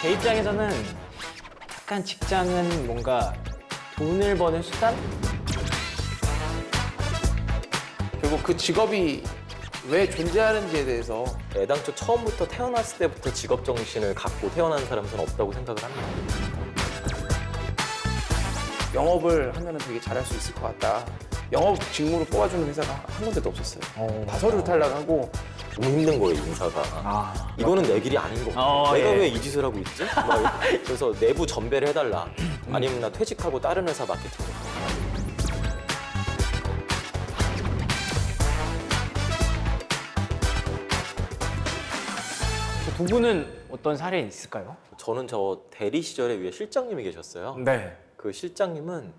제 입장에서는 약간 직장은 뭔가 돈을 버는 수단? 결국 그 직업이 왜 존재하는지에 대해서 애당초 처음부터 태어났을 때부터 직업 정신을 갖고 태어난 사람은 없다고 생각을 합니다. 영업을 하면 되게 잘할 수 있을 것 같다. 영업 직무로 뽑아주는 회사가 한 군데도 없었어요. 다 서류 탈락하고 너무 힘든 거예요, 인사가. 이거는 내 길이 아닌 거 같아. 내가 예. 왜 이 짓을 하고 있지? 막 그래서 내부 전배를 해달라. 아니면 나 퇴직하고 다른 회사 마케팅. 두 분은 어떤 사례 있을까요? 저는 저 대리 시절에 위에 실장님이 계셨어요. 네. 그 실장님은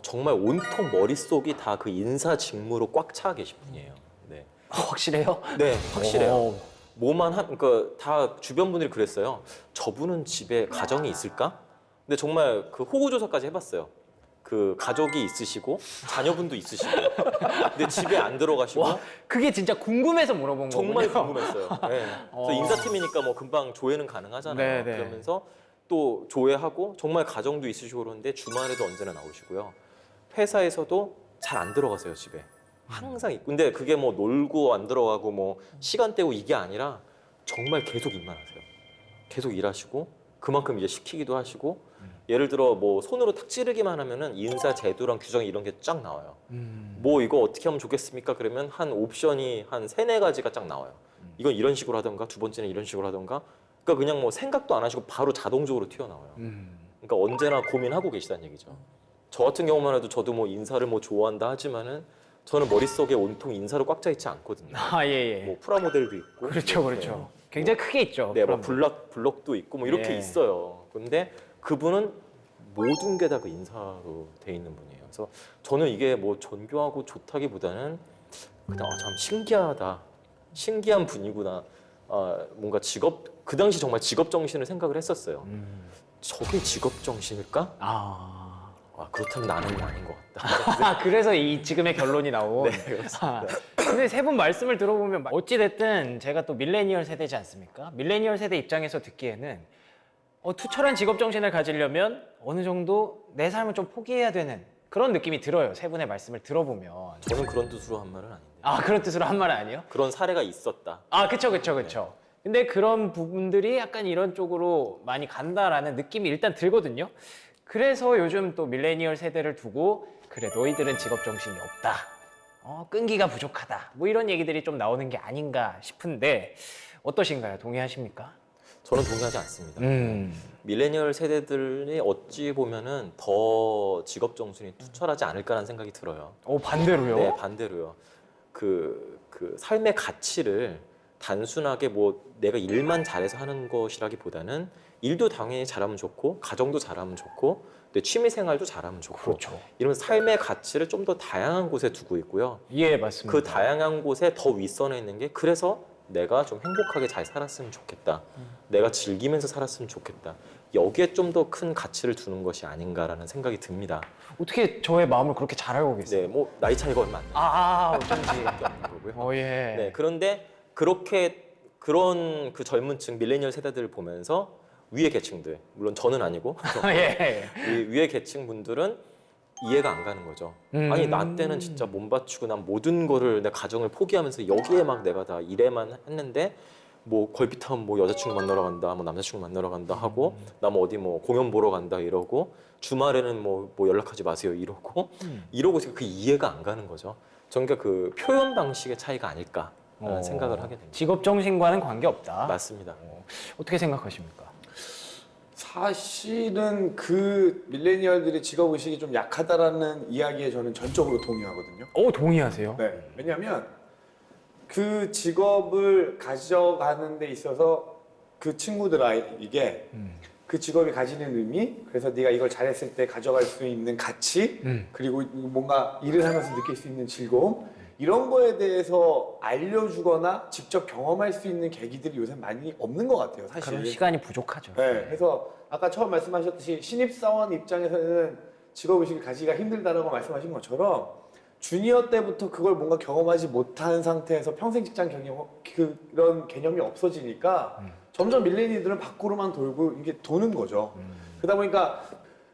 정말 온통 머릿속이 다 그 인사 직무로 꽉 차 계신 분이에요. 네, 확실해요? 네 확실해요. 오. 뭐만 그러니까 다 주변 분들이 그랬어요. 저분은 집에 가정이 있을까? 근데 정말 그 호구조사까지 해봤어요. 그 가족이 있으시고 자녀분도 있으시고 근데 집에 안 들어가시고 와, 그게 진짜 궁금해서 물어본 정말 거군요. 궁금했어요. 네. 그래서 인사팀이니까 뭐 금방 조회는 가능하잖아요. 네, 네. 그러면서 또 조회하고 정말 가정도 있으시고 그러는데 주말에도 언제나 나오시고요. 회사에서도 잘 안 들어가세요, 집에. 항상 있고. 근데 그게 뭐 놀고 안 들어가고 뭐 시간 때우고 이게 아니라 정말 계속 일만 하세요. 계속 일하시고 그만큼 이제 시키기도 하시고 예를 들어 뭐 손으로 탁 찌르기만 하면은 인사 제도랑 규정 이런 게 쫙 나와요. 뭐 이거 어떻게 하면 좋겠습니까? 그러면 한 옵션이 한 세네 가지가 쫙 나와요. 이건 이런 식으로 하던가 두 번째는 이런 식으로 하던가 그러니까 그냥 뭐 생각도 안 하시고 바로 자동적으로 튀어나와요. 그러니까 언제나 고민하고 계시다는 얘기죠. 저 같은 경우만 해도 저도 뭐 인사를 뭐 좋아한다 하지만은 저는 머릿속에 온통 인사로 꽉 차 있지 않거든요. 아, 예, 예. 뭐 프라모델도 있고 그렇죠, 그렇죠. 굉장히 크게 있죠. 네, 뭐 그럼. 블럭도 있고 뭐 이렇게 예. 있어요. 근데 그분은 모든 게 다 그 인사로 돼 있는 분이에요. 그래서 저는 이게 뭐 존경하고 좋다기보다는 그냥 참 신기하다. 신기한 분이구나. 뭔가 그 당시 정말 직업 정신을 생각을 했었어요. 저게 직업 정신일까? 그렇다면 나는 아닌 것 같다. 그래서 이 지금의 결론이 나온. 네, 그렇습니다. 근데 세 분 말씀을 들어보면 어찌됐든 제가 또 밀레니얼 세대지 않습니까? 밀레니얼 세대 입장에서 듣기에는 투철한 직업 정신을 가지려면 어느 정도 내 삶을 좀 포기해야 되는 그런 느낌이 들어요. 세 분의 말씀을 들어보면. 저는 그런 뜻으로 한 말은 아닌데. 그런 뜻으로 한 말은 아니에요? 그런 사례가 있었다. 그쵸. 근데 그런 부분들이 약간 이런 쪽으로 많이 간다라는 느낌이 일단 들거든요. 그래서 요즘 또 밀레니얼 세대를 두고 그래 너희들은 직업 정신이 없다. 끈기가 부족하다. 뭐 이런 얘기들이 좀 나오는 게 아닌가 싶은데 어떠신가요? 동의하십니까? 저는 동의하지 않습니다. 밀레니얼 세대들이 어찌 보면은 더 직업 정신이 투철하지 않을까라는 생각이 들어요. 반대로요? 네, 반대로요. 그 삶의 가치를 단순하게 뭐 내가 일만 잘해서 하는 것이라기보다는 일도 당연히 잘하면 좋고 가정도 잘하면 좋고 내 취미 생활도 잘하면 좋고 그렇죠. 이런 삶의 가치를 좀 더 다양한 곳에 두고 있고요. 예, 맞습니다. 그 다양한 곳에 더 윗선에 있는 게 그래서 내가 좀 행복하게 잘 살았으면 좋겠다. 내가 즐기면서 살았으면 좋겠다. 여기에 좀 더 큰 가치를 두는 것이 아닌가라는 생각이 듭니다. 어떻게 저의 마음을 그렇게 잘 알고 계세요? 네, 뭐 나이 차이가 얼마 안 나요. 어쩐지. 거고요. 예. 네, 그런데 그런 그 젊은 층 밀레니얼 세대들을 보면서 위의 계층들, 물론 저는 아니고 예. 위의 계층 분들은 이해가 안 가는 거죠. 아니 나 때는 진짜 몸 바치고 난 모든 거를 내 가정을 포기하면서 여기에 막 내가 다 일에만 했는데 뭐 걸핏하면 뭐 여자친구 만나러 간다, 뭐 남자친구 만나러 간다 하고 나 뭐 어디 뭐 공연 보러 간다 이러고 주말에는 뭐 연락하지 마세요 이러고 이러고 그 이해가 안 가는 거죠. 그러니까 그 표현 방식의 차이가 아닐까라는 생각을 하게 됩니다. 직업 정신과는 관계없다. 맞습니다. 어떻게 생각하십니까? 사실은 그 밀레니얼들의 직업의식이 좀 약하다라는 이야기에 저는 전적으로 동의하거든요. 동의하세요? 네. 왜냐하면 그 직업을 가져가는 데 있어서 그 친구들에게 그 직업이 가지는 의미, 그래서 네가 이걸 잘했을 때 가져갈 수 있는 가치, 그리고 뭔가 일을 하면서 느낄 수 있는 즐거움, 이런 거에 대해서 알려주거나 직접 경험할 수 있는 계기들이 요새 많이 없는 것 같아요, 사실. 그런 시간이 부족하죠. 네, 그래서 아까 처음 말씀하셨듯이 신입사원 입장에서는 직업의식을 가지기가 힘들다라고 말씀하신 것처럼 주니어 때부터 그걸 뭔가 경험하지 못한 상태에서 평생 직장 경험 그런 개념이 없어지니까 점점 밀레니얼들은 밖으로만 돌고 이게 도는 거죠. 그러다 보니까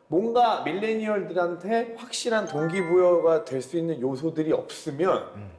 뭔가 밀레니얼들한테 확실한 동기부여가 될 수 있는 요소들이 없으면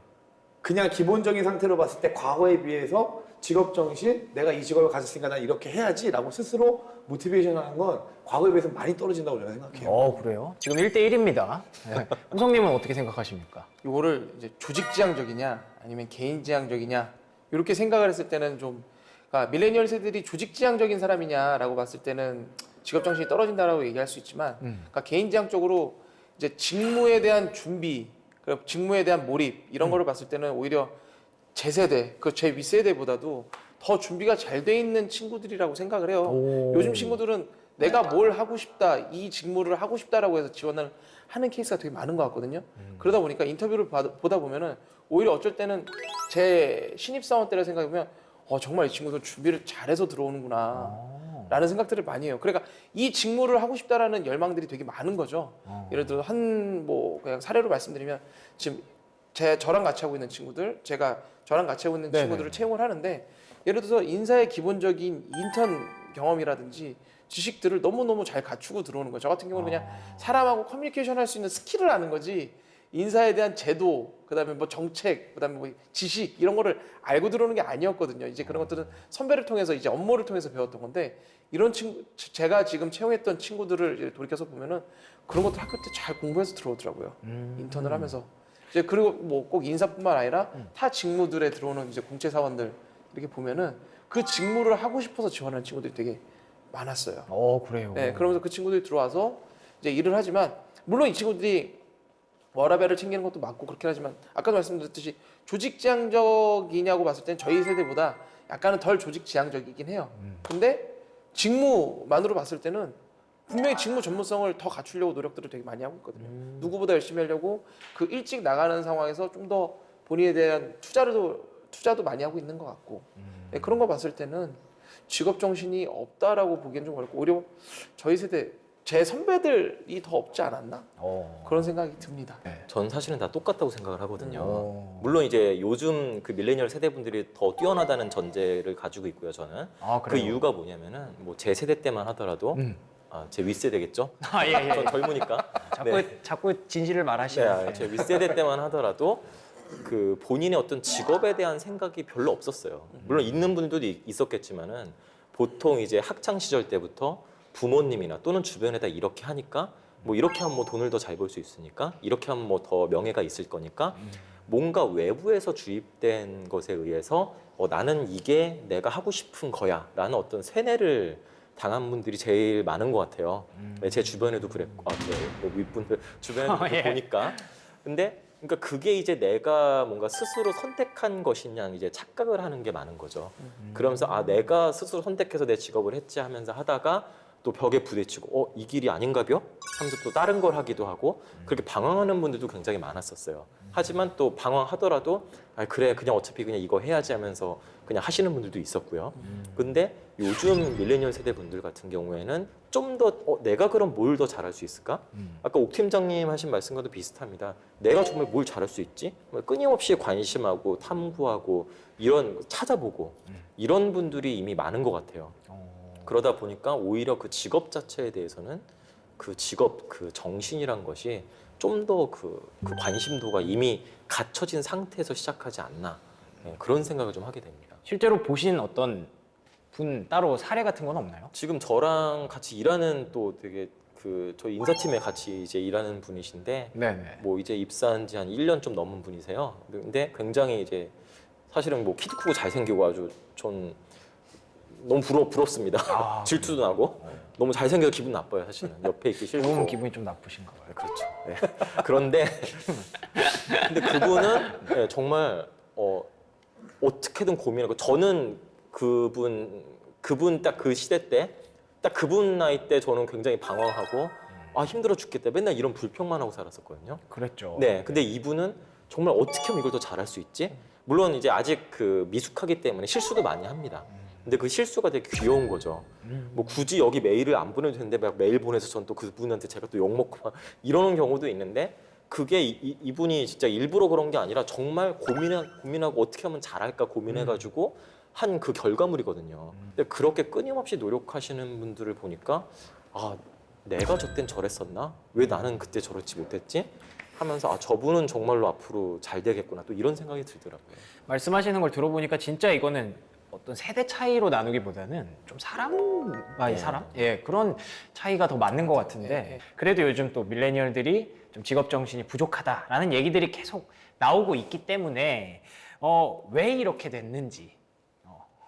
그냥 기본적인 상태로 봤을 때 과거에 비해서 직업정신, 내가 이 직업을 가졌으니까 난 이렇게 해야지라고 스스로 모티베이션 하는 건 과거에 비해서 많이 떨어진다고 저는 생각해요. 그래요? 지금 1대1입니다. 네. 우성님은 어떻게 생각하십니까? 이거를 이제 조직지향적이냐 아니면 개인지향적이냐 이렇게 생각을 했을 때는 좀 그러니까 밀레니얼 세대들이 조직지향적인 사람이냐라고 봤을 때는 직업정신이 떨어진다라고 얘기할 수 있지만 그러니까 개인지향적으로 이제 직무에 대한 준비 그리고 직무에 대한 몰입 이런 거를 봤을 때는 오히려 제 세대, 제 윗세대보다도 더 준비가 잘 돼 있는 친구들이라고 생각을 해요. 요즘 친구들은 내가 뭘 하고 싶다, 이 직무를 하고 싶다라고 해서 지원을 하는 케이스가 되게 많은 것 같거든요. 그러다 보니까 인터뷰를 보다 보면은 오히려 어쩔 때는 제 신입사원 때를 생각해보면 정말 이 친구들 준비를 잘해서 들어오는구나 라는 생각들을 많이 해요. 그러니까 이 직무를 하고 싶다라는 열망들이 되게 많은 거죠. 예를 들어 그냥 사례로 말씀드리면 지금 저랑 같이 하고 있는 친구들, 제가 저랑 같이 하고 있는 친구들을 채용을 하는데 예를 들어서 인사의 기본적인 인턴 경험이라든지 지식들을 너무너무 잘 갖추고 들어오는 거예요. 저 같은 경우는 그냥 사람하고 커뮤니케이션 할 수 있는 스킬을 아는 거지 인사에 대한 제도, 그다음에 뭐 정책, 그다음에 뭐 지식 이런 거를 알고 들어오는 게 아니었거든요. 이제 그런 것들은 선배를 통해서 이제 업무를 통해서 배웠던 건데 이런 친구, 제가 지금 채용했던 친구들을 이제 돌이켜서 보면은 그런 것들 학교 때 잘 공부해서 들어오더라고요. 인턴을 하면서. 이제 그리고 뭐 꼭 인사뿐만 아니라 타 직무들에 들어오는 이제 공채 사원들 이렇게 보면은 그 직무를 하고 싶어서 지원하는 친구들이 되게 많았어요. 그래요. 네, 그러면서 그 친구들이 들어와서 이제 일을 하지만 물론 이 친구들이 워라밸을 챙기는 것도 맞고 그렇긴 하지만 아까도 말씀드렸듯이 조직지향적이냐고 봤을 땐 저희 세대보다 약간은 덜 조직지향적이긴 해요. 근데 직무만으로 봤을 때는 분명히 직무 전문성을 더 갖추려고 노력들을 되게 많이 하고 있거든요. 누구보다 열심히 하려고 그 일찍 나가는 상황에서 좀 더 본인에 대한 투자도 많이 하고 있는 것 같고 네, 그런 거 봤을 때는 직업 정신이 없다라고 보기엔 좀 어렵고 오히려 저희 세대 제 선배들이 더 없지 않았나 그런 생각이 듭니다. 전 사실은 다 똑같다고 생각을 하거든요. 물론 이제 요즘 그 밀레니얼 세대분들이 더 뛰어나다는 전제를 가지고 있고요. 저는 그 그래요? 이유가 뭐냐면은 뭐 제 세대 때만 하더라도 제 윗세대겠죠. 예. 전 젊으니까. 자꾸 진실을 말하시는. 제 윗세대 때만 하더라도 그 본인의 어떤 직업에 대한 생각이 별로 없었어요. 물론 있는 분들도 있었겠지만은 보통 이제 학창 시절 때부터 부모님이나 또는 주변에다 이렇게 하니까 뭐 이렇게 하면 뭐 돈을 더 잘 벌 수 있으니까 이렇게 하면 뭐 더 명예가 있을 거니까 뭔가 외부에서 주입된 것에 의해서 나는 이게 내가 하고 싶은 거야 라는 어떤 세뇌를 당한 분들이 제일 많은 것 같아요. 제 주변에도 그랬고 뭐 윗분들 주변에도 보니까 근데 그러니까 그게 이제 내가 뭔가 스스로 선택한 것이냐 이제 착각을 하는 게 많은 거죠. 그러면서 내가 스스로 선택해서 내 직업을 했지 하면서 하다가 또 벽에 부딪히고 이 길이 아닌가벼? 하면서 또 다른 걸 하기도 하고 그렇게 방황하는 분들도 굉장히 많았었어요. 하지만 또 방황하더라도 그래 그냥 어차피 그냥 이거 해야지 하면서 그냥 하시는 분들도 있었고요. 근데 요즘 밀레니얼 세대 분들 같은 경우에는 좀 더 내가 그럼 뭘 더 잘할 수 있을까? 아까 옥 팀장님 하신 말씀과도 비슷합니다. 내가 정말 뭘 잘할 수 있지? 끊임없이 관심하고 탐구하고 이런 찾아보고 이런 분들이 이미 많은 것 같아요. 그러다 보니까 오히려 그 직업 자체에 대해서는 그 직업 그 정신이란 것이 좀 더 그 관심도가 이미 갖춰진 상태에서 시작하지 않나 그런 생각을 좀 하게 됩니다. 실제로 보신 어떤 분 따로 사례 같은 건 없나요? 지금 저랑 같이 일하는 또 되게 그 저희 인사팀에 같이 이제 일하는 분이신데 네네. 뭐 이제 입사한 지 한 1년 좀 넘은 분이세요. 근데 굉장히 이제 사실은 뭐 키도 크고 잘생기고 아주 전 너무 부럽습니다. 질투도 나고 너무 잘생겨서 기분 나빠요. 사실은 옆에 있기 싫고. 보면 기분이 좀 나쁘신가 봐요. 그렇죠. 네. 그런데 근데 그분은 네, 정말 어떻게든 고민하고 저는 그분 딱 그 시대 때 딱 그분 나이 때 저는 굉장히 방황하고 힘들어 죽겠다. 맨날 이런 불평만 하고 살았었거든요. 그랬죠. 네. 근데 이분은 정말 어떻게 하면 이걸 더 잘할 수 있지? 물론 이제 아직 그 미숙하기 때문에 실수도 많이 합니다. 근데 그 실수가 되게 귀여운 거죠. 뭐 굳이 여기 메일을 안 보내도 되는데 막 메일 보내서 전 또 그분한테 제가 또 욕먹고 막 이러는 경우도 있는데 그게 이분이 진짜 일부러 그런 게 아니라 정말 고민하고 어떻게 하면 잘할까 고민해가지고 한 그 결과물이거든요. 근데 그렇게 끊임없이 노력하시는 분들을 보니까 아, 내가 저땐 저랬었나? 왜 나는 그때 저렇지 못했지? 하면서 아, 저분은 정말로 앞으로 잘 되겠구나. 또 이런 생각이 들더라고요. 말씀하시는 걸 들어보니까 진짜 이거는 어떤 세대 차이로 나누기보다는 좀 사람과의 사람? 예, 그런 차이가 더 맞는 것 같은데 그래도 요즘 또 밀레니얼들이 좀 직업 정신이 부족하다라는 얘기들이 계속 나오고 있기 때문에 왜 이렇게 됐는지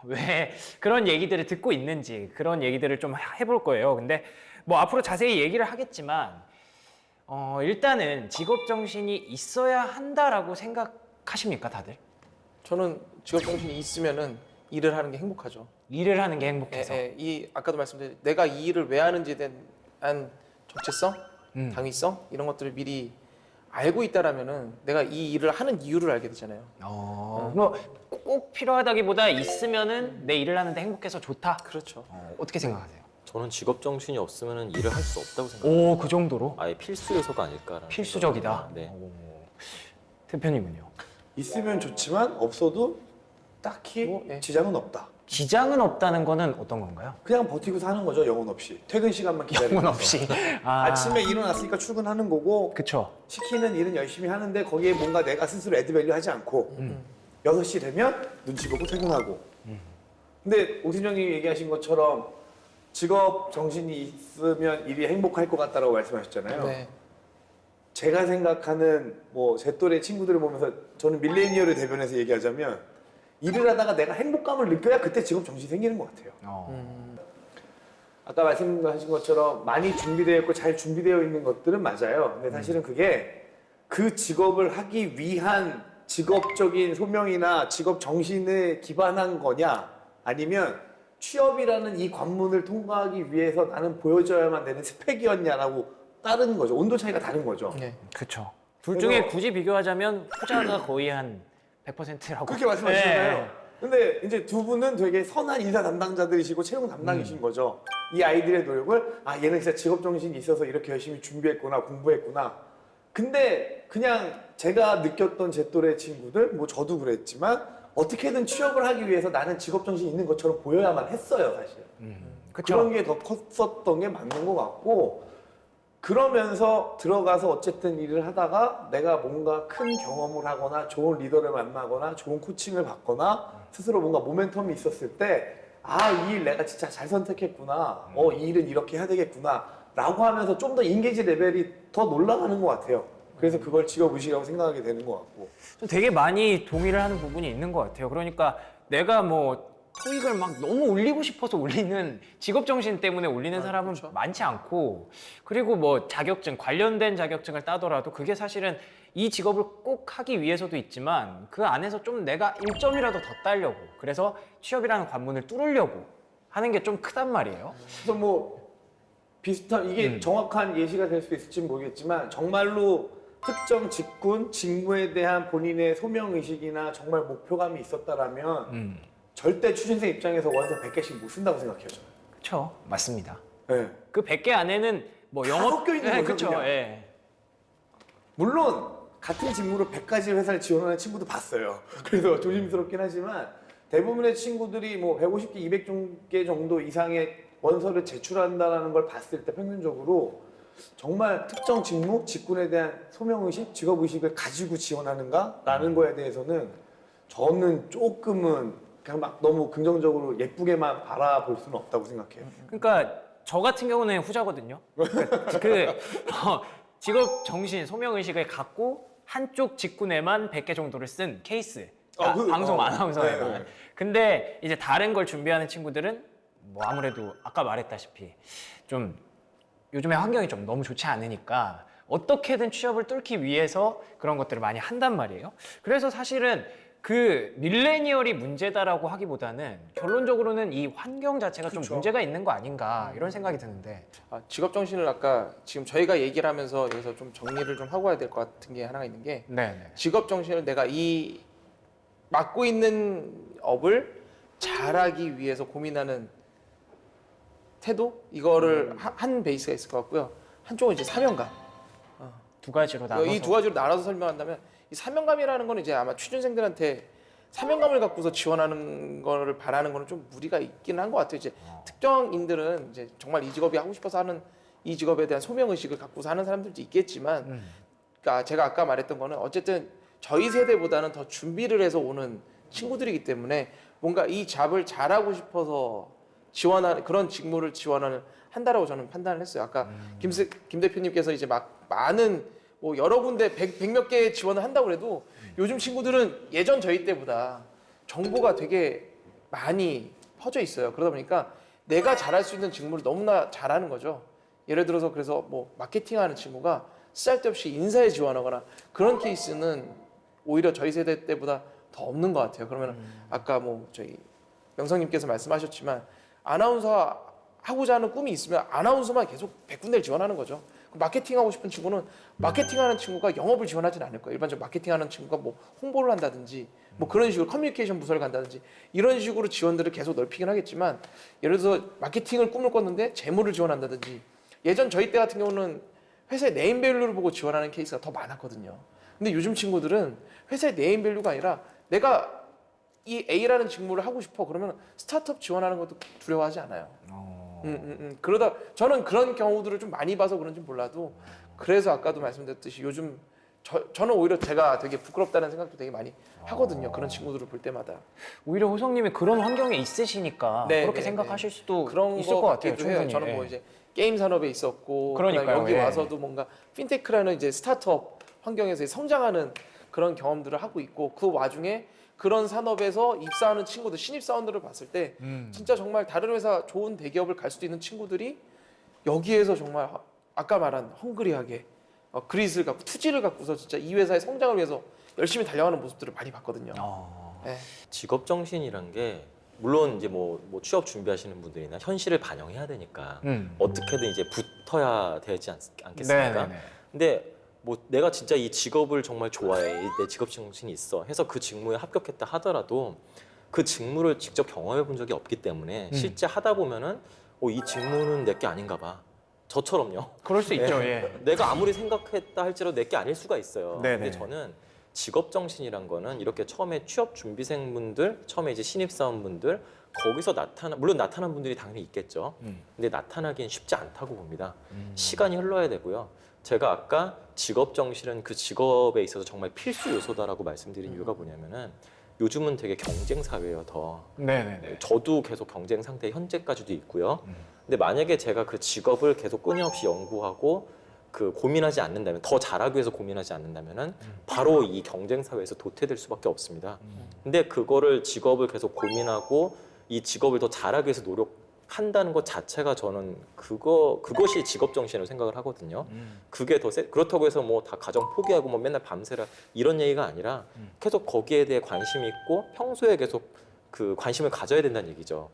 왜 그런 얘기들을 듣고 있는지 그런 얘기들을 좀 해볼 거예요. 근데 뭐 앞으로 자세히 얘기를 하겠지만 일단은 직업 정신이 있어야 한다라고 생각하십니까, 다들? 저는 직업 정신이 있으면은 일을 하는 게 행복하죠. 일을 하는 게 행복해서. 이 아까도 말씀드린 내가 이 일을 왜 하는지에 대한 정체성, 당위성 이런 것들을 미리 알고 있다라면은 내가 이 일을 하는 이유를 알게 되잖아요. 뭐꼭 필요하다기보다 있으면은 내 일을 하는데 행복해서 좋다. 그렇죠. 어떻게 생각하세요? 저는 직업 정신이 없으면 일을 할 수 없다고 생각해요. 오, 그 정도로 아예 필수 요소가 아닐까라는 필수적이다. 생각이 듭니다. 네. 대표님은요? 있으면 좋지만 없어도 딱히 네. 지장은 없다. 지장은 없다는 거는 어떤 건가요? 그냥 버티고 사는 거죠, 영혼 없이. 퇴근 시간만 기다리면서. 영혼 없이. 아침에 일어났으니까 출근하는 거고 그쵸. 시키는 일은 열심히 하는데 거기에 뭔가 내가 스스로 애드밸류 하지 않고 6시 되면 눈치 보고 퇴근하고. 근데 오팀장님이 얘기하신 것처럼 직업 정신이 있으면 일이 행복할 것 같다라고 말씀하셨잖아요. 네. 제가 생각하는 뭐 제 또래 친구들을 보면서 저는 밀레니얼을 대변해서 얘기하자면 일을 하다가 내가 행복감을 느껴야 그때 직업 정신이 생기는 것 같아요. 아까 말씀하신 것처럼 많이 준비되어 있고 잘 준비되어 있는 것들은 맞아요. 근데 사실은 그게 그 직업을 하기 위한 직업적인 소명이나 직업 정신에 기반한 거냐 아니면 취업이라는 이 관문을 통과하기 위해서 나는 보여줘야만 되는 스펙이었냐라고 다른 거죠. 온도 차이가 다른 거죠. 네. 그쵸. 둘 중에 굳이 비교하자면 후자가 거의 한 100%라고. 그렇게 말씀하시잖아요. 네. 근데 이제 두 분은 되게 선한 인사 담당자들이시고 채용 담당이신 거죠. 이 아이들의 노력을 얘는 진짜 직업 정신이 있어서 이렇게 열심히 준비했구나, 공부했구나. 근데 그냥 제가 느꼈던 제 또래 친구들, 뭐 저도 그랬지만 어떻게든 취업을 하기 위해서 나는 직업 정신이 있는 것처럼 보여야만 했어요, 사실. 그쵸. 그런 게 더 컸었던 게 맞는 것 같고 그러면서 들어가서 어쨌든 일을 하다가 내가 뭔가 큰 경험을 하거나 좋은 리더를 만나거나 좋은 코칭을 받거나 스스로 뭔가 모멘텀이 있었을 때 이 일 내가 진짜 잘 선택했구나. 이 일은 이렇게 해야 되겠구나. 라고 하면서 좀 더 인게이지 레벨이 더 올라가는 것 같아요. 그래서 그걸 직업의식이라고 생각하게 되는 것 같고. 되게 많이 동의를 하는 부분이 있는 것 같아요. 그러니까 내가 뭐 토익을 막 너무 올리고 싶어서 올리는 직업 정신 때문에 올리는 사람은 그렇죠. 많지 않고 그리고 뭐 자격증 관련된 자격증을 따더라도 그게 사실은 이 직업을 꼭 하기 위해서도 있지만 그 안에서 좀 내가 1점이라도 더 따려고 그래서 취업이라는 관문을 뚫으려고 하는 게 좀 크단 말이에요. 그래서 뭐 비슷한 이게 정확한 예시가 될 수 있을지 모르겠지만 정말로 특정 직군, 직무에 대한 본인의 소명의식이나 정말 목표감이 있었다라면 절대 취준생 입장에서 원서 100개씩 못 쓴다고 생각해요, 저는. 그렇죠. 맞습니다. 네. 그 100개 안에는 뭐 다 영업 섞여 있는 거죠, 그렇죠. 그냥. 예. 물론 같은 직무로 100가지 회사를 지원하는 친구도 봤어요. 그래서 조심스럽긴 하지만 대부분의 친구들이 뭐 150개, 200개 정도 이상의 원서를 제출한다는 걸 봤을 때 평균적으로 정말 특정 직무, 직군에 대한 소명의식, 직업의식을 가지고 지원하는가라는 거에 대해서는 저는 조금은 그냥 막 너무 긍정적으로 예쁘게만 바라볼 수는 없다고 생각해요. 그러니까 저 같은 경우는 후자거든요. 그러니까 직업 정신, 소명 의식을 갖고 한쪽 직군에만 100개 정도를 쓴 케이스. 방송 아나운서에만. 네. 근데 이제 다른 걸 준비하는 친구들은 뭐 아무래도 아까 말했다시피 좀 요즘에 환경이 좀 너무 좋지 않으니까 어떻게든 취업을 뚫기 위해서 그런 것들을 많이 한단 말이에요. 그래서 사실은 그 밀레니얼이 문제다라고 하기보다는 결론적으로는 이 환경 자체가 좀 문제가 있는 거 아닌가 이런 생각이 드는데. 직업 정신을 아까 지금 저희가 얘기를 하면서 여기서 좀 정리를 좀 하고 와야 될 것 같은 게 하나가 있는 게 네네. 직업 정신을 내가 이 맡고 있는 업을 잘하기 위해서 고민하는 태도 이거를 한 베이스가 있을 것 같고요. 한쪽은 이제 사명감. 두 가지로 나눠서. 이 두 가지로 나눠서 설명한다면 이 사명감이라는 거는 이제 아마 취준생들한테 사명감을 갖고서 지원하는 거를 바라는 거는 좀 무리가 있긴 한 것 같아요. 이제 특정인들은 이제 정말 이 직업이 하고 싶어서 하는 이 직업에 대한 소명 의식을 갖고서 하는 사람들도 있겠지만, 그러니까 제가 아까 말했던 거는 어쨌든 저희 세대보다는 더 준비를 해서 오는 친구들이기 때문에 뭔가 이 잡을 잘하고 싶어서 지원하는 그런 직무를 지원을 한다라고 저는 판단을 했어요. 아까 김 대표님께서 이제 막 많은 뭐 여러 군데 100몇 개 지원을 한다고 해도 요즘 친구들은 예전 저희 때보다 정보가 되게 많이 퍼져 있어요. 그러다 보니까 내가 잘할 수 있는 직무를 너무나 잘하는 거죠. 예를 들어서 그래서 뭐 마케팅하는 친구가 쓸데없이 인사에 지원하거나 그런 케이스는 오히려 저희 세대 때보다 더 없는 것 같아요. 그러면 아까 뭐 저희 명성님께서 말씀하셨지만 아나운서 하고자 하는 꿈이 있으면 아나운서만 계속 100군데를 지원하는 거죠. 마케팅 하고 싶은 친구는 마케팅하는 친구가 영업을 지원하진 않을 거예요. 일반적으로 마케팅하는 친구가 뭐 홍보를 한다든지 뭐 그런 식으로 커뮤니케이션 부서를 간다든지 이런 식으로 지원들을 계속 넓히긴 하겠지만, 예를 들어서 마케팅을 꿈을 꿨는데 재무를 지원한다든지, 예전 저희 때 같은 경우는 회사의 네임밸류를 보고 지원하는 케이스가 더 많았거든요. 근데 요즘 친구들은 회사의 네임밸류가 아니라 내가 이 A라는 직무를 하고 싶어 그러면 스타트업 지원하는 것도 두려워하지 않아요. 그러다 저는 그런 경우들을 좀 많이 봐서 그런지 몰라도, 그래서 아까도 말씀드렸듯이 요즘 저는 오히려 제가 되게 부끄럽다는 생각도 되게 많이 하거든요. 그런 친구들을 볼 때마다. 오히려 호성님이 그런 환경에 있으시니까 네, 그렇게 네, 생각하실 수도 그런 있을 것 같아요. 같기도 해요. 충분히. 저는 뭐 이제 게임 산업에 있었고, 그러니까요, 그다음에 여기 예. 와서도 뭔가 핀테크라는 이제 스타트업 환경에서 성장하는 그런 경험들을 하고 있고, 그 와중에 그런 산업에서 입사하는 친구들, 신입 사원들을 봤을 때 진짜 정말 다른 회사 좋은 대기업을 갈 수도 있는 친구들이 여기에서 정말 아까 말한 헝그리하게 그릿을 갖고 투지를 갖고서 진짜 이 회사의 성장을 위해서 열심히 달려가는 모습들을 많이 봤거든요. 네. 직업 정신이란 게 물론 이제 뭐 취업 준비하시는 분들이나 현실을 반영해야 되니까 어떻게든 이제 붙어야 되지 않겠습니까? 네네네. 근데 뭐 내가 진짜 이 직업을 정말 좋아해, 내 직업 정신이 있어 해서 그 직무에 합격했다 하더라도 그 직무를 직접 경험해 본 적이 없기 때문에 실제 하다 보면은 이 직무는 내 게 아닌가 봐. 저처럼요. 그럴 수 있죠. 예. 내가 아무리 생각했다 할지라도 내 게 아닐 수가 있어요. 네네. 근데 저는 직업 정신이란 거는 이렇게 처음에 취업 준비생분들, 처음에 이제 신입사원분들 거기서 물론 나타난 분들이 당연히 있겠죠. 근데 나타나기엔 쉽지 않다고 봅니다. 시간이 흘러야 되고요. 제가 아까 직업 정신은 그 직업에 있어서 정말 필수 요소다라고 말씀드린 이유가 뭐냐면은 요즘은 되게 경쟁 사회예요, 더. 네네네. 저도 계속 경쟁 상태에 현재까지도 있고요. 근데 만약에 제가 그 직업을 계속 끊임없이 연구하고 그 고민하지 않는다면, 더 잘하기 위해서 고민하지 않는다면은 바로 이 경쟁 사회에서 도태될 수밖에 없습니다. 근데 그거를 직업을 계속 고민하고 이 직업을 더 잘하기 위해서 노력한다는 것 자체가 저는 그것이 직업 정신이라고 생각을 하거든요. 그게 더 그렇다고 해서 뭐 다 가정 포기하고 뭐 맨날 밤새라 이런 얘기가 아니라 계속 거기에 대해 관심이 있고 평소에 계속 그 관심을 가져야 된다는 얘기죠.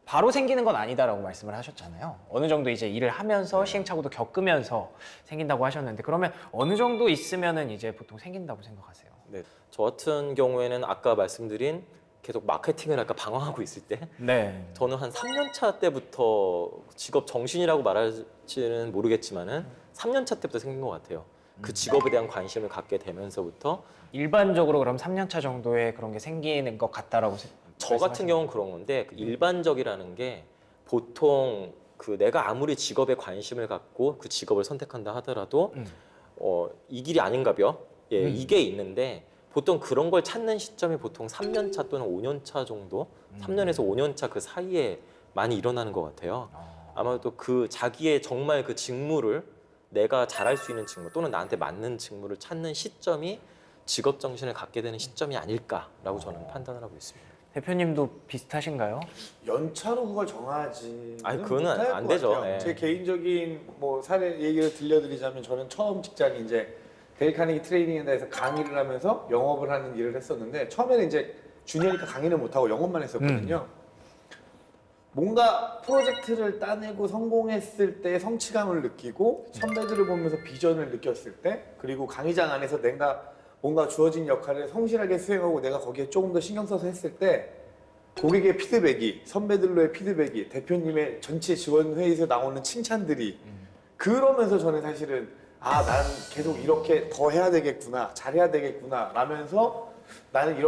바로 생기는 건 아니다라고 말씀을 하셨잖아요. 어느 정도 이제 일을 하면서 시행착오도 겪으면서 생긴다고 하셨는데, 그러면 어느 정도 있으면은 이제 보통 생긴다고 생각하세요? 네, 저 같은 경우에는 아까 말씀드린 계속 마케팅을 할까 방황하고 있을 때 네. 저는 한 3년 차 때부터 직업 정신이라고 말할지는 모르겠지만은 3년 차 때부터 생긴 것 같아요. 그 직업에 대한 관심을 갖게 되면서부터. 일반적으로 그럼 3년 차 정도에 그런 게 생기는 것 같다라고 저 같은 경우는 그런 건데, 그 일반적이라는 게 보통 그 내가 아무리 직업에 관심을 갖고 그 직업을 선택한다 하더라도 이 길이 아닌가벼? 예, 이게 있는데 보통 그런 걸 찾는 시점이 보통 3년 차 또는 5년 차 정도, 3년에서 5년 차 그 사이에 많이 일어나는 것 같아요. 아마도 그 자기의 정말 그 직무를, 내가 잘할 수 있는 직무 또는 나한테 맞는 직무를 찾는 시점이 직업 정신을 갖게 되는 시점이 아닐까라고 저는 판단을 하고 있습니다. 대표님도 비슷하신가요? 연차로 그걸 정하지. 아니, 그거는 안 되죠. 예. 제 개인적인 뭐 사례 얘기를 들려드리자면, 저는 처음 직장이 이제 데일 카네기 트레이닝센터에서 강의를 하면서 영업을 하는 일을 했었는데, 처음에는 이제 주니어니까 강의는 못하고 영업만 했었거든요. 뭔가 프로젝트를 따내고 성공했을 때 성취감을 느끼고, 선배들을 보면서 비전을 느꼈을 때, 그리고 강의장 안에서 내가 뭔가 주어진 역할을 성실하게 수행하고 내가 거기에 조금 더 신경 써서 했을 때 고객의 피드백이, 선배들로의 피드백이, 대표님의 전체 지원 회의에서 나오는 칭찬들이, 그러면서 저는 사실은 난 계속 이렇게 더 해야 되겠구나, 잘해야 되겠구나 라면서 나는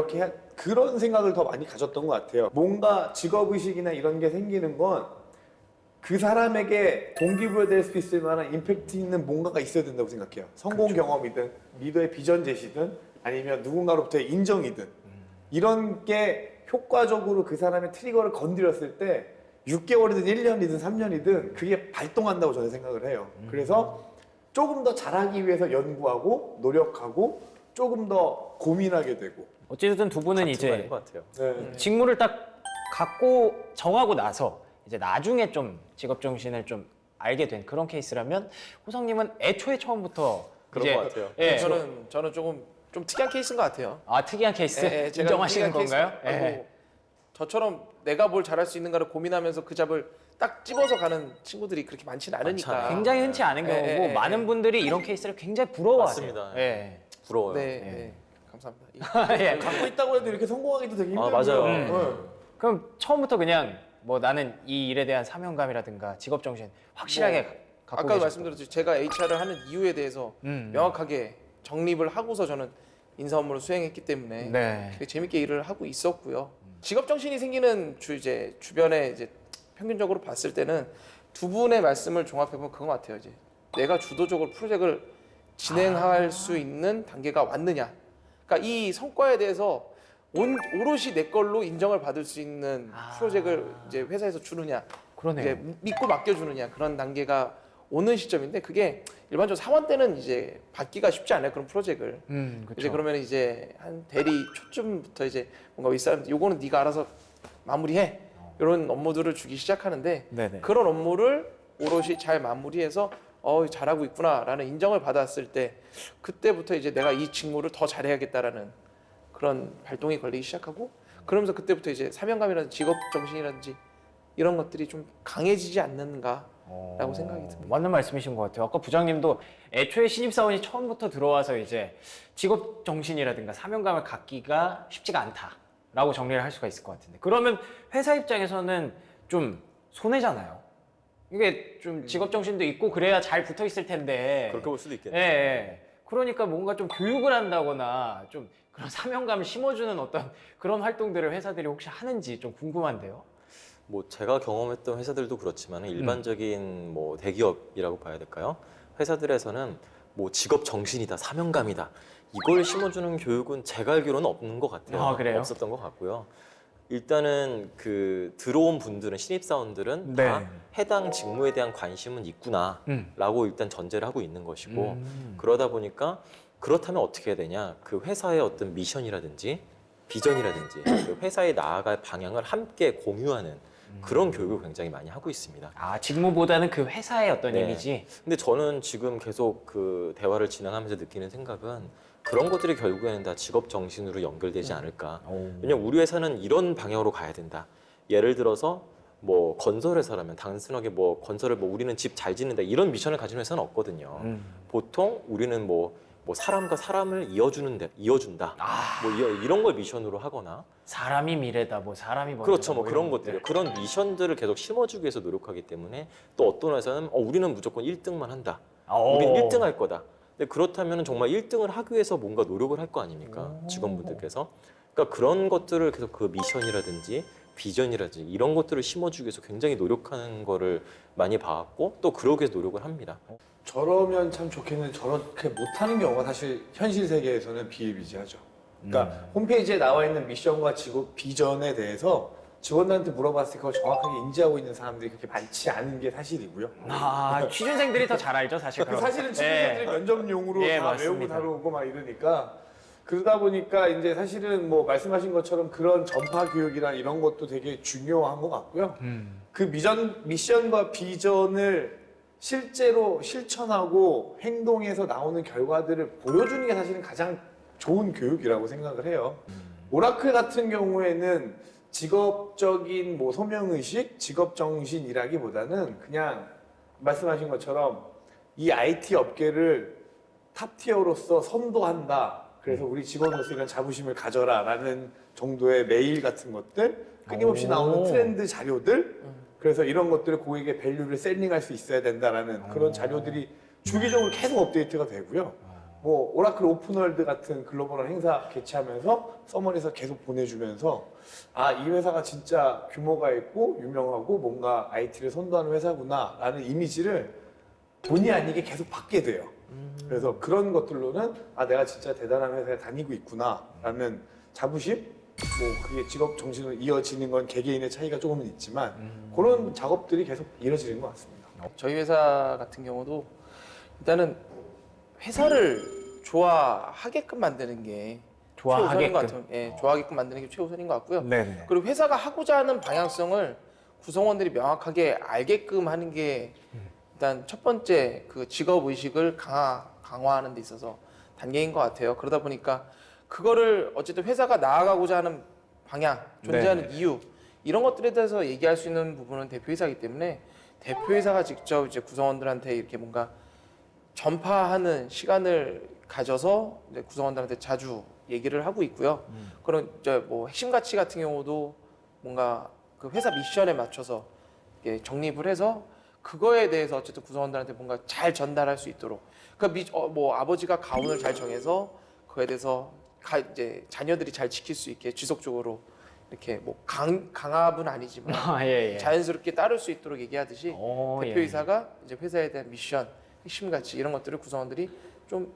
그런 생각을 더 많이 가졌던 것 같아요. 뭔가 직업의식이나 이런 게 생기는 건 그 사람에게 동기부여될 수 있을 만한 임팩트 있는 뭔가가 있어야 된다고 생각해요. 성공 경험이든 리더의 비전 제시든 아니면 누군가로부터의 인정이든 이런 게 효과적으로 그 사람의 트리거를 건드렸을 때 6개월이든 1년이든 3년이든 그게 발동한다고 저는 생각을 해요. 그래서 조금 더 잘하기 위해서 연구하고 노력하고 조금 더 고민하게 되고. 어쨌든 두 분은 같은 말인 이제 것 같아요. 네. 직무를 딱 갖고 정하고 나서 이제 나중에 좀 직업 정신을 좀 알게 된 그런 케이스라면 호성님은 애초에 처음부터 그런 이제 것 같아요. 예, 저는 조금 좀 특이한 케이스인 것 같아요. 특이한 케이스 예, 제가 인정하시는 특이한 건가요? 케이스, 아이고, 저처럼 내가 뭘 잘할 수 있는가를 고민하면서 그 잡을 딱 집어서 가는 친구들이 그렇게 많지는 않으니까. 많잖아요. 굉장히 흔치 않은 경우고 예. 많은 분들이 이런 케이스를 굉장히 부러워하세요. 맞습니다. 예. 부러워요. 네, 예. 네. 감사합니다. 예. 갖고 있다고 해도 이렇게 성공하기도 되게 아, 힘들고요. 맞아요. 그럼 처음부터 그냥 뭐 나는 이 일에 대한 사명감이라든가 직업 정신 확실하게 갖고 아까도 계셨고. 말씀드렸죠. 제가 HR을 하는 이유에 대해서 명확하게 정립을 하고서 저는 인사 업무를 수행했기 때문에 네. 되게 재밌게 일을 하고 있었고요. 직업 정신이 생기는 주변에 이제 평균적으로 봤을 때는 두 분의 말씀을 종합해 보면 그거 같아요. 이제 내가 주도적으로 프로젝트를 진행할 수 있는 단계가 왔느냐. 그러니까 이 성과에 대해서 오롯이 내 걸로 인정을 받을 수 있는 프로젝트를 이제 회사에서 주느냐, 그러네요. 이제 믿고 맡겨주느냐 그런 단계가 오는 시점인데 그게 일반적으로 사원 때는 이제 받기가 쉽지 않아요 그런 프로젝트를. 그쵸. 이제 그러면 이제 한 대리 초쯤부터 이제 뭔가 윗사람 요거는 네가 알아서 마무리해 이런 업무들을 주기 시작하는데 네네. 그런 업무를 오롯이 잘 마무리해서 잘하고 있구나라는 인정을 받았을 때 그때부터 이제 내가 이 직무를 더 잘해야겠다라는 그런 발동이 걸리기 시작하고 그러면서 그때부터 이제 사명감이라든지 직업 정신이라든지 이런 것들이 좀 강해지지 않는가라고 생각이 듭니다. 맞는 말씀이신 것 같아요. 아까 부장님도 애초에 신입사원이 처음부터 들어와서 이제 직업 정신이라든가 사명감을 갖기가 쉽지가 않다라고 정리를 할 수가 있을 것 같은데 그러면 회사 입장에서는 좀 손해잖아요. 이게 좀 직업 정신도 있고 그래야 잘 붙어 있을 텐데. 그렇게 볼 수도 예, 있겠네요. 예. 그러니까 뭔가 좀 교육을 한다거나 좀 그런 사명감을 심어주는 어떤 그런 활동들을 회사들이 혹시 하는지 좀 궁금한데요. 뭐 제가 경험했던 회사들도 그렇지만 일반적인 뭐 대기업이라고 봐야 될까요? 회사들에서는 뭐 직업 정신이다, 사명감이다 이걸 심어주는 교육은 제가 알기로는 없는 것 같아요. 아, 그래요? 없었던 것 같고요. 일단은 그 들어온 분들은 신입사원들은 네. 다 해당 직무에 대한 관심은 있구나라고 일단 전제를 하고 있는 것이고 그러다 보니까 그렇다면 어떻게 해야 되냐? 그 회사의 어떤 미션이라든지 비전이라든지 그 회사에 나아갈 방향을 함께 공유하는 그런 교육을 굉장히 많이 하고 있습니다. 직무보다는 그 회사의 어떤 네. 이미지. 근데 저는 지금 계속 그 대화를 진행하면서 느끼는 생각은 그런 것들이 결국에는 다 직업 정신으로 연결되지 않을까. 왜냐면 우리 회사는 이런 방향으로 가야 된다. 예를 들어서 뭐 건설회사라면 단순하게 뭐 건설을 뭐 우리는 집 잘 짓는다 이런 미션을 가진 회사는 없거든요. 보통 우리는 뭐 사람과 사람을 이어준다. 뭐 이런 걸 미션으로 하거나 사람이 미래다, 뭐 사람이 먼저다. 그렇죠. 뭐 뭐 그런 이런 것들요. 그런 미션들을 계속 심어주기 위해서 노력하기 때문에 또 어떤 회사는 우리는 무조건 1등만 한다. 우린 1등 할 거다. 근데 그렇다면 정말 1등을 하기 위해서 뭔가 노력을 할 거 아닙니까? 직원분들께서. 그러니까 그런 것들을 계속 그 미션이라든지 비전이라든지 이런 것들을 심어주기 위해서 굉장히 노력하는 거를 많이 봐왔고 또 그러기 위해서 노력을 합니다. 저러면 참 좋겠는데 저렇게 못하는 경우가 사실 현실 세계에서는 비일비재하죠. 그러니까 홈페이지에 나와 있는 미션과 직업 비전에 대해서 직원들한테 물어봤을 때 그걸 정확하게 인지하고 있는 사람들이 그렇게 많지 않은 게 사실이고요. 취준생들이 더 잘 알죠, 사실. 그럼. 사실은 친구들이 면접용으로 예, 다 외우고 맞습니다. 다루고 막 이러니까 그러다 보니까 이제 사실은 뭐 말씀하신 것처럼 그런 전파 교육이나 이런 것도 되게 중요한 것 같고요. 그 미션과 비전을 실제로 실천하고 행동에서 나오는 결과들을 보여주는 게 사실은 가장 좋은 교육이라고 생각을 해요. 오라클 같은 경우에는 직업적인 뭐 소명의식, 직업정신이라기보다는 그냥 말씀하신 것처럼 이 IT 업계를 탑티어로서 선도한다. 그래서 우리 직원으로서 이런 자부심을 가져라 라는 정도의 메일 같은 것들, 끊임없이 나오는 트렌드 자료들, 그래서 이런 것들을 고객의 밸류를 셀링할 수 있어야 된다라는 그런 자료들이 주기적으로 계속 업데이트가 되고요. 뭐 오라클 오픈월드 같은 글로벌 행사 개최하면서 서머니에서 계속 보내주면서 아, 이 회사가 진짜 규모가 있고 유명하고 뭔가 IT를 선도하는 회사구나라는 이미지를 본의 아니게 계속 받게 돼요. 그래서 그런 것들로는 아, 내가 진짜 대단한 회사에 다니고 있구나라는 자부심, 뭐 그게 직업 정신으로 이어지는 건 개개인의 차이가 조금은 있지만 그런 작업들이 계속 이어지는 것 같습니다. 저희 회사 같은 경우도 일단은 회사를 좋아하게끔 만드는 게 최우선인 것 같아요. 예, 좋아하게끔 만드는 게 최우선인 것 같고요. 네네. 그리고 회사가 하고자 하는 방향성을 구성원들이 명확하게 알게끔 하는 게 일단 첫 번째 그 직업 의식을 강화하는 데 있어서 단계인 것 같아요. 그러다 보니까 그거를 어쨌든 회사가 나아가고자 하는 방향, 존재하는 네네. 이유 이런 것들에 대해서 얘기할 수 있는 부분은 대표이사이기 때문에 대표이사가 직접 이제 구성원들한테 이렇게 뭔가 전파하는 시간을 가져서 이제 구성원들한테 자주 얘기를 하고 있고요. 그런 이제 뭐 핵심 가치 같은 경우도 뭔가 그 회사 미션에 맞춰서 이렇게 정립을 해서 그거에 대해서 어쨌든 구성원들한테 뭔가 잘 전달할 수 있도록. 그러니까 뭐 아버지가 가훈을 잘 정해서 그거에 대해서 이제 자녀들이 잘 지킬 수 있게 지속적으로 이렇게 뭐 강압은 아니지만 아, 예, 예. 자연스럽게 따를 수 있도록 얘기하듯이 오, 대표이사가 이제 회사에 대한 미션, 핵심 가치 이런 것들을 구성원들이 좀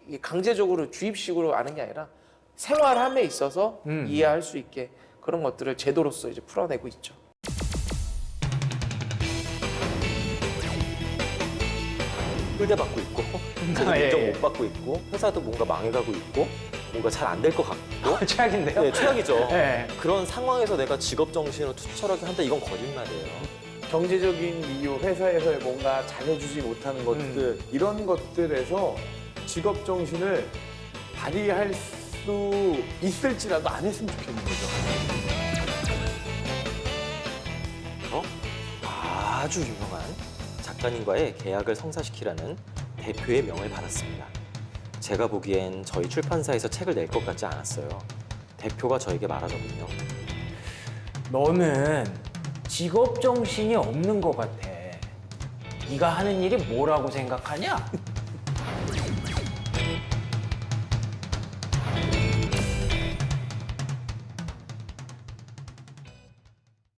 이게 강제적으로 주입식으로 아는 게 아니라 생활함에 있어서 이해할 수 있게 그런 것들을 제도로서 이제 풀어내고 있죠. 홀대받고 있고 제대로 예, 인정 예. 못 받고 있고 회사도 뭔가 망해가고 있고 뭔가 잘 안 될 것 같고 최악인데요? 네, 최악이죠. 네. 그런 상황에서 내가 직업 정신을 투철하게 한다 이건 거짓말이에요. 경제적인 이유, 회사에서 뭔가 잘해주지 못하는 것들 이런 것들에서 직업 정신을 발휘할 수 있을지라도 안 했으면 좋겠는 거죠. 아주 유명한 작가님과의 계약을 성사시키라는 대표의 명을 받았습니다. 제가 보기엔 저희 출판사에서 책을 낼 것 같지 않았어요. 대표가 저에게 말하더군요. 너는 직업 정신이 없는 것 같아. 네가 하는 일이 뭐라고 생각하냐?